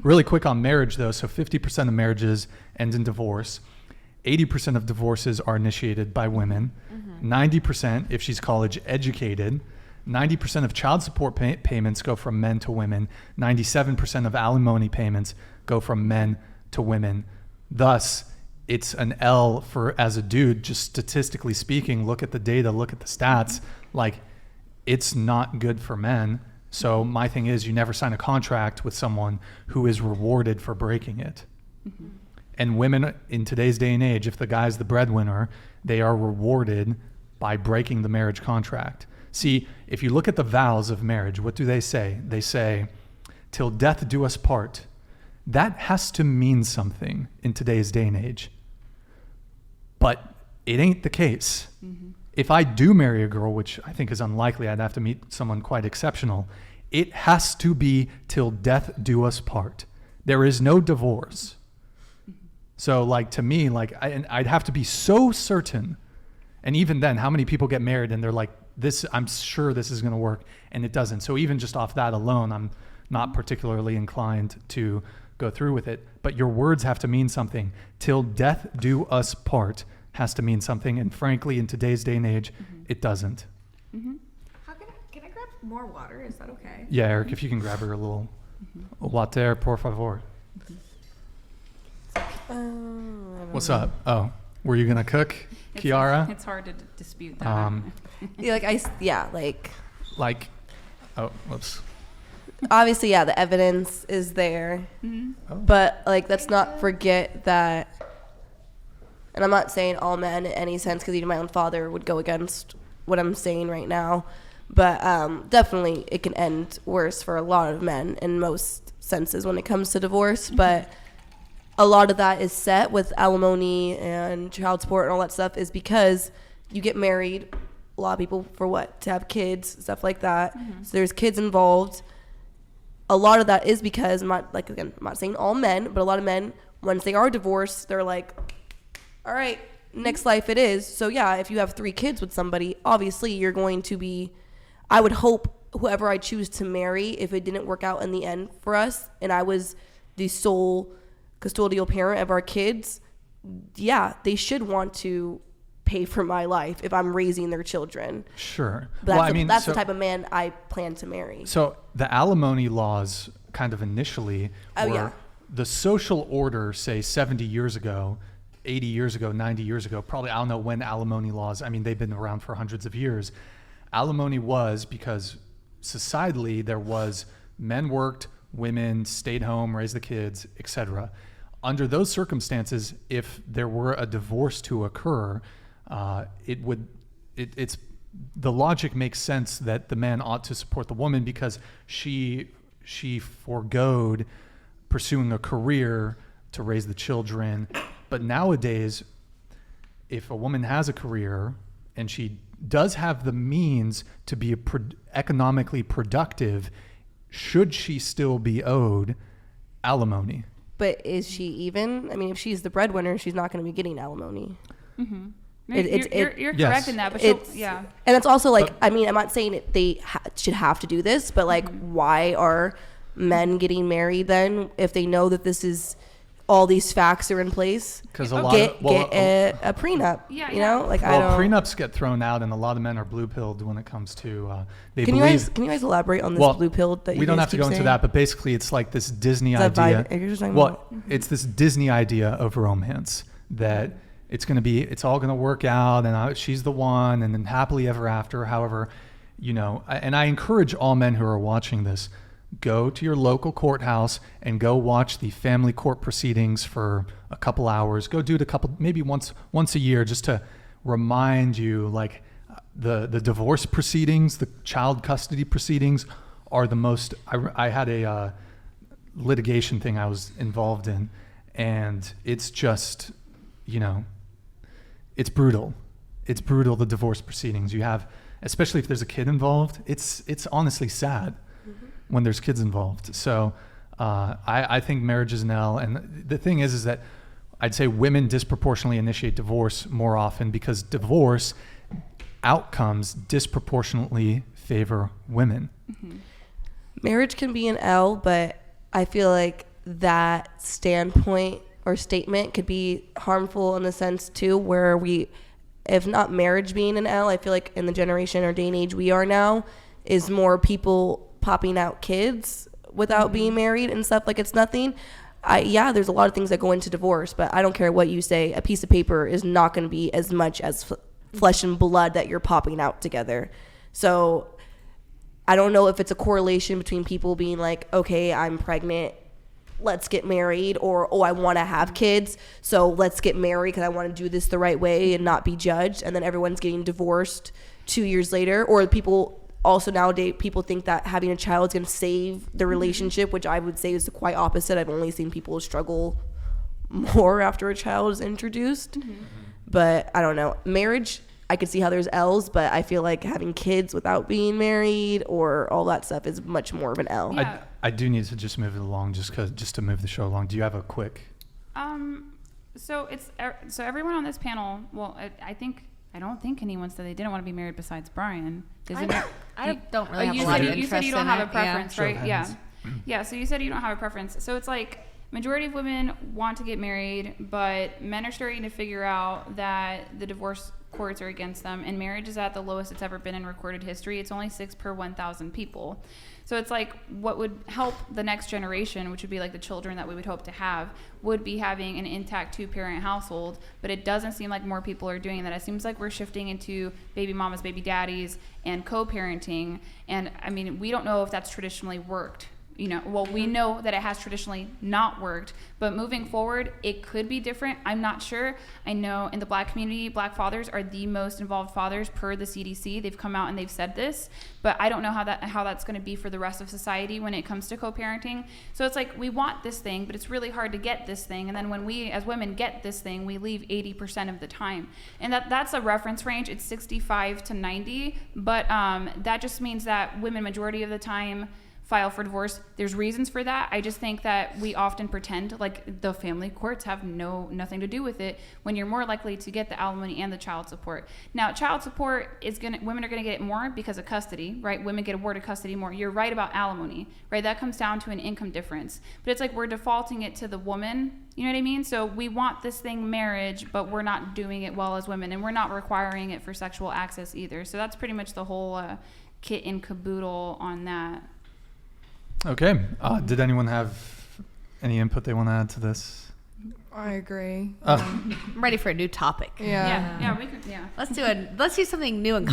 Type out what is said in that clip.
Really quick on marriage, though. So 50% of marriages end in divorce. 80% of divorces are initiated by women. 90% if she's college educated. 90% of child support payments go from men to women. 97% of alimony payments go from men to women. Thus, it's an L for, as a dude, just statistically speaking, look at the data, look at the stats, like it's not good for men. So my thing is, you never sign a contract with someone who is rewarded for breaking it. And women in today's day and age, if the guy's the breadwinner, they are rewarded by breaking the marriage contract. See, if you look at the vows of marriage, what do they say? They say, till death do us part. That has to mean something in today's day and age. But it ain't the case. If I do marry a girl, which I think is unlikely, I'd have to meet someone quite exceptional, it has to be till death do us part. There is no divorce. So like to me, like I'd have to be so certain. And even then, how many people get married and they're like, this, I'm sure this is going to work, and it doesn't. So even just off that alone, I'm not particularly inclined to go through with it. But your words have to mean something. Till death do us part has to mean something. And frankly, in today's day and age, it doesn't. Can I grab more water? Is that okay? Yeah, Eric, if you can grab her a little water, por favor. What's up? Oh, were you going to cook, Kiara? It's hard to dispute that. Like, oh, whoops. Obviously, yeah, the evidence is there. But, like, let's not forget that, and I'm not saying all men in any sense, because even my own father would go against what I'm saying right now, but definitely it can end worse for a lot of men in most senses when it comes to divorce. But a lot of that is set with alimony and child support and all that stuff is because you get married, a lot of people, for what? To have kids, stuff like that. So there's kids involved. A lot of that is because, I'm not saying all men, but a lot of men, once they are divorced, they're like, all right, next life it is. So yeah, if you have 3 kids with somebody, obviously you're going to be, I would hope whoever I choose to marry, if it didn't work out in the end for us, and I was the sole custodial parent of our kids, yeah, they should want to pay for my life if I'm raising their children. Sure. But that's the type of man I plan to marry. So the alimony laws kind of initially were the social order, say 70 years ago, 80 years ago, 90 years ago, probably, I don't know when alimony laws, I mean, they've been around for hundreds of years. Alimony was because societally there was men worked, women stayed home, raised the kids, etc. Under those circumstances, if there were a divorce to occur, it's the logic makes sense that the man ought to support the woman because she forgoed pursuing a career to raise the children. But nowadays, if a woman has a career and she does have the means to be economically productive, should she still be owed alimony? But is she even? I mean, if she's the breadwinner, she's not going to be getting alimony. You're correct in that, but and it's also like, I mean, I'm not saying they should have to do this, but like, why are men getting married then if they know that this is all these facts are in place? Because get a prenup. You know, like prenups get thrown out, and a lot of men are blue-pilled when it comes to. Can you guys elaborate on this blue-pilled that you guys keep saying? We don't have to go into that, but basically, it's like this Disney idea. It's this Disney idea of romance that it's all gonna work out, and she's the one, and then happily ever after. However, and I encourage all men who are watching this, go to your local courthouse and go watch the family court proceedings for a couple hours. Go do it maybe once a year, just to remind you, like, the divorce proceedings, the child custody proceedings are the most. I had a litigation thing I was involved in, and it's just, it's brutal. It's brutal, the divorce proceedings. You have, especially if there's a kid involved, it's honestly sad when there's kids involved. So I think marriage is an L. And the thing is that I'd say women disproportionately initiate divorce more often because divorce outcomes disproportionately favor women. Marriage can be an L, but I feel like that standpoint or statement could be harmful in the sense too, where if not marriage being an L, I feel like in the generation or day and age we are now, is more people popping out kids without being married and stuff. Like, it's nothing. There's a lot of things that go into divorce, but I don't care what you say. A piece of paper is not going to be as much as flesh and blood that you're popping out together. So I don't know if it's a correlation between people being like, okay, I'm pregnant, let's get married, or, oh, I want to have kids, so let's get married because I want to do this the right way and not be judged, and then everyone's getting divorced 2 years later. Or people also nowadays, people think that having a child is going to save the relationship, which I would say is the quite opposite. I've only seen people struggle more after a child is introduced. But I don't know. Marriage, I could see how there's L's, but I feel like having kids without being married or all that stuff is much more of an L. Yeah. I do need to just move it along just to move the show along. Do you have a quick? So everyone on this panel, well, I don't think anyone said they didn't want to be married besides Brian. I don't really have a lot of interest you said you don't in have it, a preference, yeah. right? Show of Yeah. hands. Yeah, so you said you don't have a preference. So it's like majority of women want to get married, but men are starting to figure out that the divorce courts are against them, and marriage is at the lowest it's ever been in recorded history. It's only 6 per 1,000 people. So it's like what would help the next generation, which would be like the children that we would hope to have, would be having an intact 2-parent household. But it doesn't seem like more people are doing that. It seems like we're shifting into baby mamas, baby daddies, and co-parenting. And I mean, we don't know if that's traditionally worked. We know that it has traditionally not worked, but moving forward, it could be different. I'm not sure. I know in the Black community, Black fathers are the most involved fathers per the CDC. They've come out and they've said this, but I don't know how that's going to be for the rest of society when it comes to co-parenting. So it's like we want this thing, but it's really hard to get this thing. And then when we as women get this thing, we leave 80% of the time. And that's a reference range. It's 65 to 90, but that just means that women majority of the time file for divorce. There's reasons for that. I just think that we often pretend like the family courts have nothing to do with it when you're more likely to get the alimony and the child support. Now, child support women are gonna get it more because of custody, right? Women get awarded custody more. You're right about alimony, right? That comes down to an income difference. But it's like we're defaulting it to the woman, you know what I mean? So we want this thing marriage, but we're not doing it well as women, and we're not requiring it for sexual access either. So that's pretty much the whole kit and caboodle on that. Okay. Did anyone have any input they want to add to this? I agree. I'm ready for a new topic. Yeah. Yeah, we could, yeah. Let's do something new and Yeah.